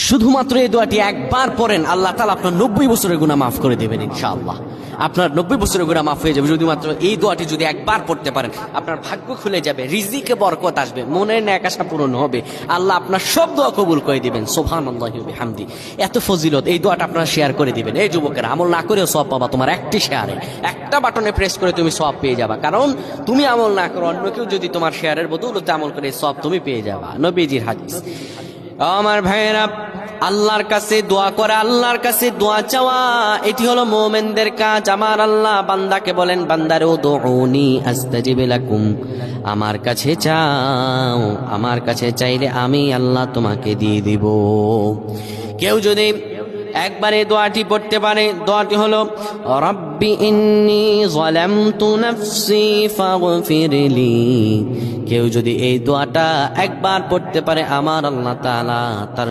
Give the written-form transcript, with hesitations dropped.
শুধুমাত্র এই দোয়াটি একবার পড়েন, আল্লাহ তাআলা আপনার 90 বছরের গুনাহ মাফ করে দেবেন ইনশাআল্লাহ। আপনার 90 বছরের গুনাহ মাফ হয়ে যাবে শুধুমাত্র এই দোয়াটি যদি একবার পড়তে পারেন। আপনার ভাগ্য খুলে যাবে, রিজিকে বরকত আসবে, মনের ন্যাক আশা পূরণ হবে, আল্লাহ আপনার সব দোয়া কবুল করে দিবেন। সুবহানাল্লাহি ওয়া বিহামদি। এত ফজিলত, এই দোয়াটা আপনারা শেয়ার করে দিবেন। এই যুবকেরা, আমল না করেও সওয়াব পাবা। তোমার একটি শেয়ারে, একটা বাটনে প্রেস করে তুমি সওয়াব পেয়ে যাবা। কারণ তুমি আমল না করো, অন্য কেউ যদি তোমার শেয়ারের বদৌলতে আমল করে সওয়াব তুমি পেয়ে যাবা। নবীজির হাদিস। আমার ভাইয়েরা, আল্লাহর কাছে দোয়া করা, আল্লাহর কাছে দোয়া চাওয়া, এটি হলো মুমিনদের কাজ। আমার আল্লাহ বান্দাকে বলেন, বান্দারে উদউনি আস্তাজিব লাকুম, আমার কাছে চাও, আমার কাছে চাইলে আমি আল্লাহ তোমাকে দিয়ে দিব। কেউ যদি একবারে দোয়াটি পড়তে পারে, দোয়াটি হলো রব্বি ইন্নী যালামতু নাফসি ফাগফিরলি। কেউ যদি এই দোয়াটা একবার পড়তে পারে, আমার আল্লাহ তাআলা তার